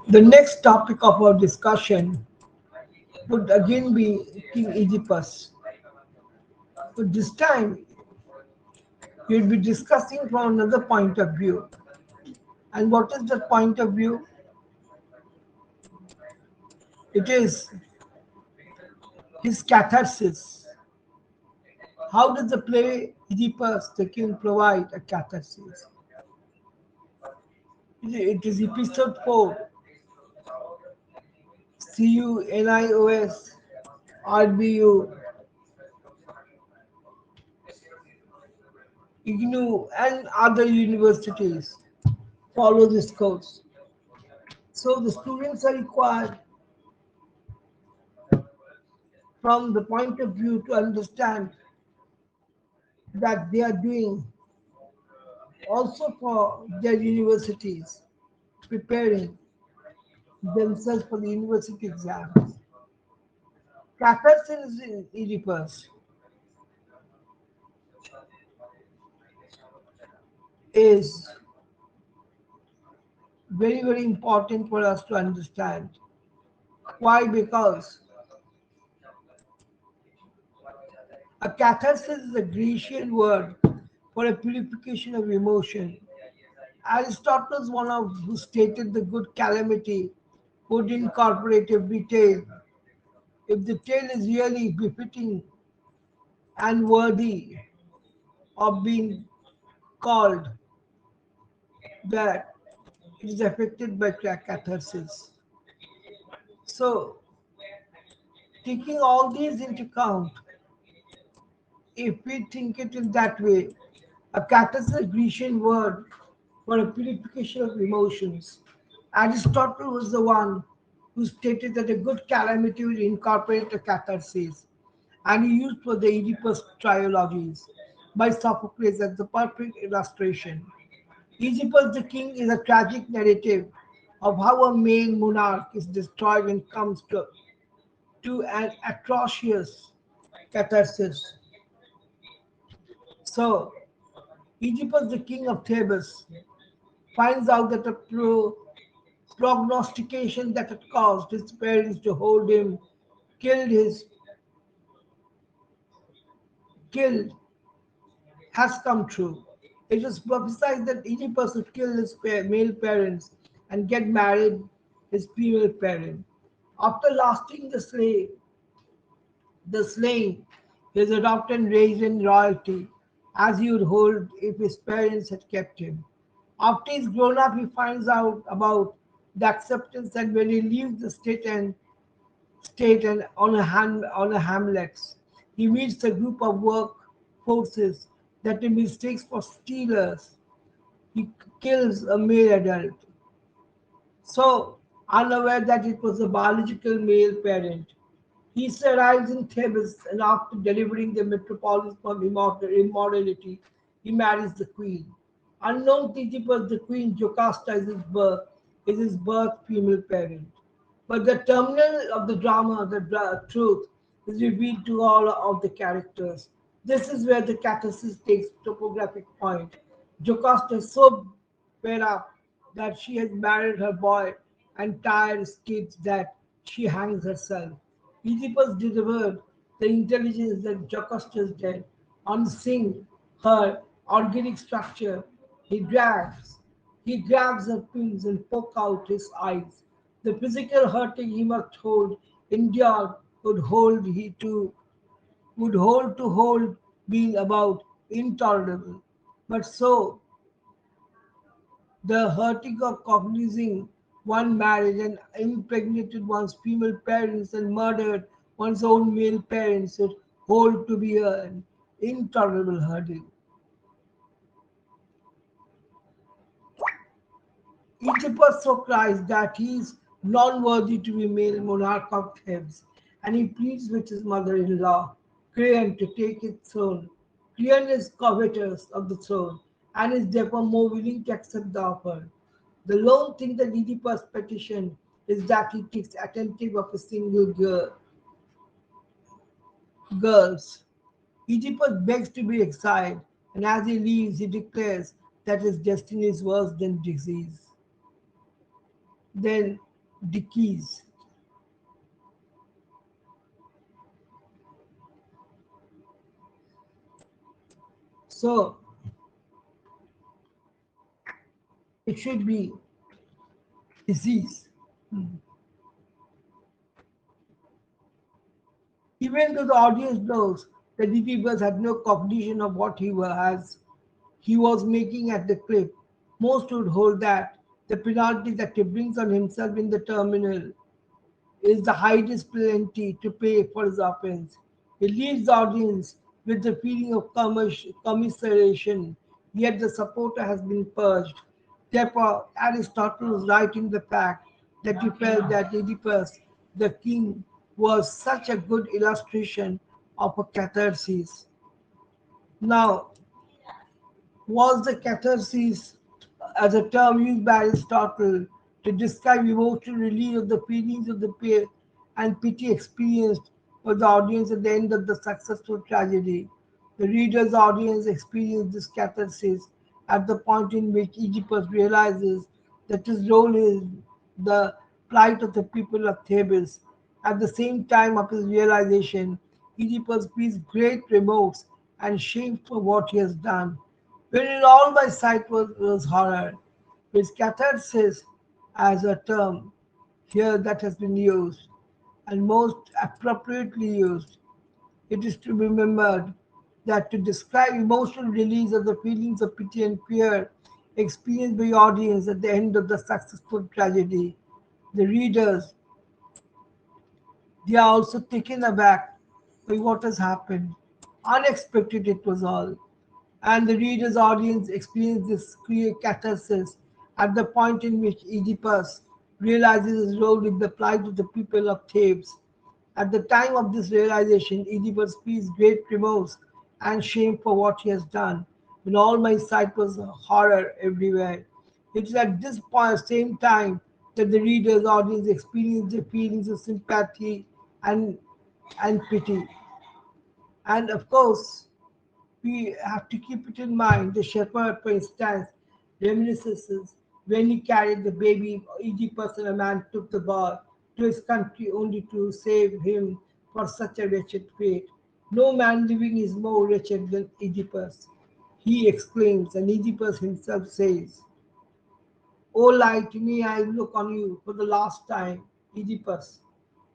The next topic of our discussion would again be King Oedipus. But this time, we'll be discussing from another point of view. And what is that point of view? It is his catharsis. How does the play Oedipus the King provide a catharsis? It is episode 4, CU, NIOS, RBU, IGNOU, and other universities follow this course. So the students are required from the point of view to understand that they are doing also for their universities, preparing themselves for the university exams. Catharsis in Oedipus is very, very important for us to understand. Why? Because a catharsis is a Grecian word for a purification of emotion. Aristotle is one of who stated the good calamity would incorporate every tale. If the tale is really befitting and worthy of being called, that it is affected by catharsis. So, taking all these into account, if we think it in that way, a catharsis is a Grecian word for a purification of emotions. Aristotle was the one who stated that a good calamity will incorporate a catharsis, and he used for the Oedipus trilogies by Sophocles as the perfect illustration. Oedipus the King is a tragic narrative of how a male monarch is destroyed and comes to an atrocious catharsis. So, Oedipus the King of Thebes finds out that a prognostication that had caused his parents to hold him killed his killed has come true. It was prophesied that Oedipus would kill his male parents and get married his female parent. After lasting the slaying, he was adopted and raised in royalty, as he would hold if his parents had kept him. After he's grown up, he finds out about the acceptance, and when he leaves the state and on a hamlets, he meets a group of work forces that he mistakes for stealers. He kills a male adult. So, unaware that it was a biological male parent, he arrives in Thebes, and after delivering the metropolis from immorality, he marries the queen. Unknown to Oedipus, the queen Jocasta is his birth female parent. But the terminal of the drama, the truth, is revealed to all of the characters. This is where the catharsis takes topographic point. Jocasta is so fed up that she has married her boy and tired escapes that she hangs herself. Oedipus delivered the intelligence that Jocasta is dead. On seeing her organic structure, he grabs he grabs her pins and poke out his eyes. The physical hurting he must endure would hold being about intolerable. But so the hurting of cognizing one married and impregnated one's female parents and murdered one's own male parents would hold to be an intolerable hurting. Oedipus so cries that he is non-worthy to be male monarch of Thebes, and he pleads with his mother-in-law, Creon, to take his throne. Creon is covetous of the throne and is therefore more willing to accept the offer. The lone thing that Oedipus petition is that he takes attentive of a single girls. Oedipus begs to be exiled, and as he leaves, he declares that his destiny is worse than disease. Then decrease. So it should be disease. Even though the audience knows that Oedipus had no cognition of what he was making at the clip, most would hold that the penalty that he brings on himself in the terminal is the highest penalty to pay for his offense. He leaves the audience with the feeling of commiseration, yet the supporter has been purged. Therefore, Aristotle was right in the fact that he felt that Oedipus, the king, was such a good illustration of a catharsis. Now, was the catharsis as a term used by Aristotle to describe emotional release of the feelings of the pain and pity experienced by the audience at the end of the successful tragedy. The reader's audience experiences this catharsis at the point in which Oedipus realizes that his role is the plight of the people of Thebes. At the same time of his realization, Oedipus feels great remorse and shame for what he has done. Wherein all my sight was horror, with catharsis as a term here that has been used and most appropriately used. It is to be remembered that to describe emotional release of the feelings of pity and fear experienced by the audience at the end of the successful tragedy, the readers, they are also taken aback by what has happened. Unexpected it was all. And the reader's audience experienced this clear catharsis at the point in which Oedipus realizes his role in the plight of the people of Thebes. At the time of this realization, Oedipus feels great remorse and shame for what he has done. When all my sight was horror everywhere. It is at this point, same time that the reader's audience experiences the feelings of sympathy and and pity. And of course, we have to keep it in mind. The shepherd, for instance, reminiscences when he carried the baby Oedipus and a man took the boy to his country only to save him for such a wretched fate. No man living is more wretched than Oedipus, he exclaims, and Oedipus himself says, O light, may I look on you for the last time, Oedipus.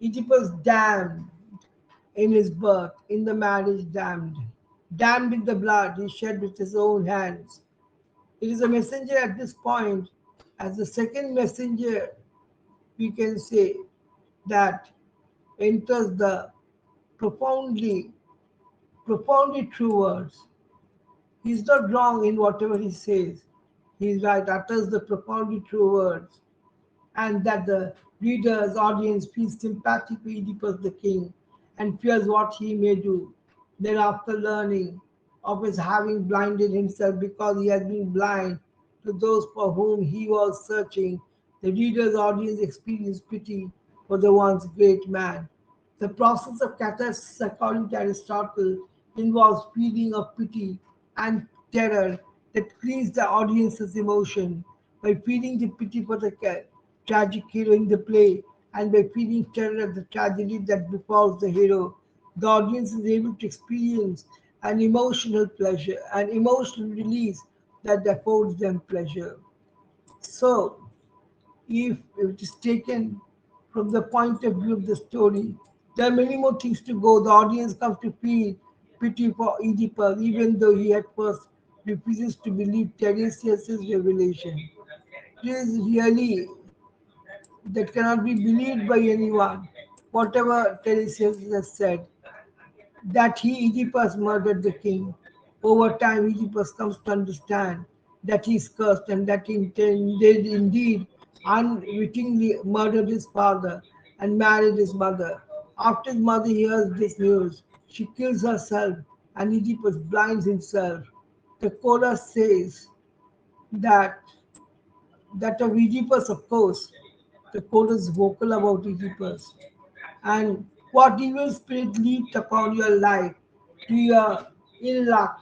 Oedipus damned in his birth, in the marriage damned. Damned with the blood he shed with his own hands. It is a messenger at this point, as the second messenger, we can say, that enters the profoundly, profoundly true words. He is not wrong in whatever he says. He is right, utters the profoundly true words, and that the reader's audience feels sympathy for Oedipus the king and fears what he may do. Then, after learning of his having blinded himself because he had been blind to those for whom he was searching, the reader's audience experiences pity for the once great man. The process of catharsis, according to Aristotle, involves feeling of pity and terror that clears the audience's emotion. By feeling the pity for the tragic hero in the play and by feeling terror at the tragedy that befalls the hero, the audience is able to experience an emotional pleasure, an emotional release that affords them pleasure. So, if it is taken from the point of view of the story, there are many more things to go. The audience comes to feel pity for Oedipus, even though he at first refuses to believe Tiresias' revelation. It is really that cannot be believed by anyone. Whatever Tiresias has said, that he, Oedipus, murdered the king. Over time, Oedipus comes to understand that he is cursed and that he intended indeed unwittingly murdered his father and married his mother. After his mother hears this news, she kills herself and Oedipus blinds himself. The chorus says that of Oedipus, of course, the chorus is vocal about Oedipus. And what evil spirit leaped upon your life, to your ill luck,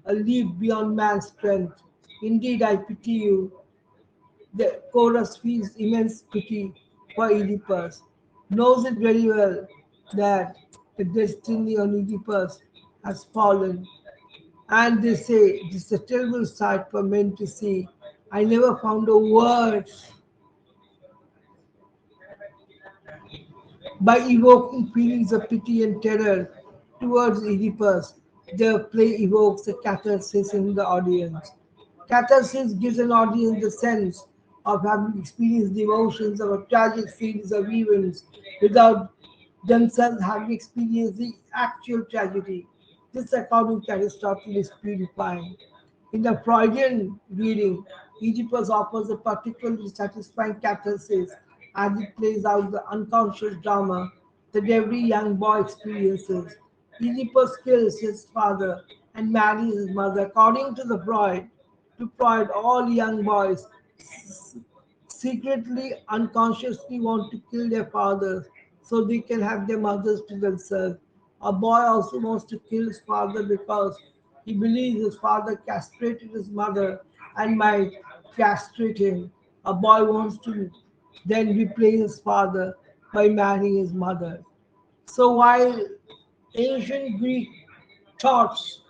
a leap beyond man's strength. Indeed, I pity you. The chorus feels immense pity for Oedipus, knows it very well that the destiny on Oedipus has fallen. And they say, it is a terrible sight for men to see. I never found a word by evoking feelings of pity and terror towards Oedipus. The play evokes a catharsis in the audience. Catharsis gives an audience the sense of having experienced the emotions of a tragic series of events without themselves having experienced the actual tragedy. This, according to Aristotle, is purifying. In the Freudian reading, Oedipus offers a particularly satisfying catharsis as it plays out the unconscious drama that every young boy experiences. Oedipus kills his father and marries his mother. According to Freud, all young boys secretly, unconsciously want to kill their fathers so they can have their mothers to themselves. A boy also wants to kill his father because he believes his father castrated his mother and might castrate him. A boy wants to then replace his father by marrying his mother. So while ancient Greek thoughts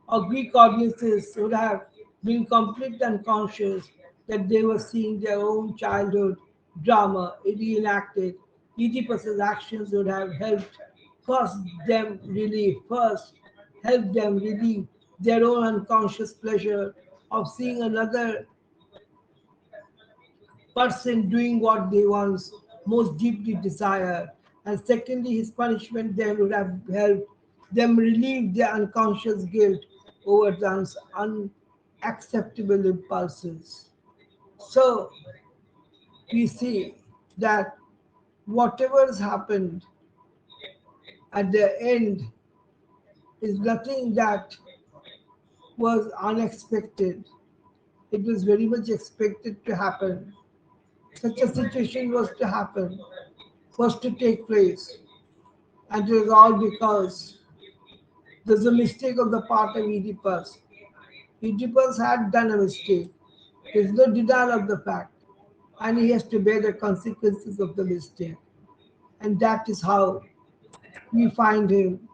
or Greek audiences would have been completely unconscious that they were seeing their own childhood drama reenacted. Oedipus's actions would have first first help them relieve their own unconscious pleasure of seeing another person doing what they once most deeply desire. And secondly, his punishment then would have helped them relieve their unconscious guilt over the unacceptable impulses. So we see that whatever has happened at the end is nothing that was unexpected. It was very much expected to happen. Such a situation was to happen, was to take place. And it was all because there's a mistake on the part of Oedipus. Oedipus had done a mistake. There's no denial of the fact. And he has to bear the consequences of the mistake. And that is how we find him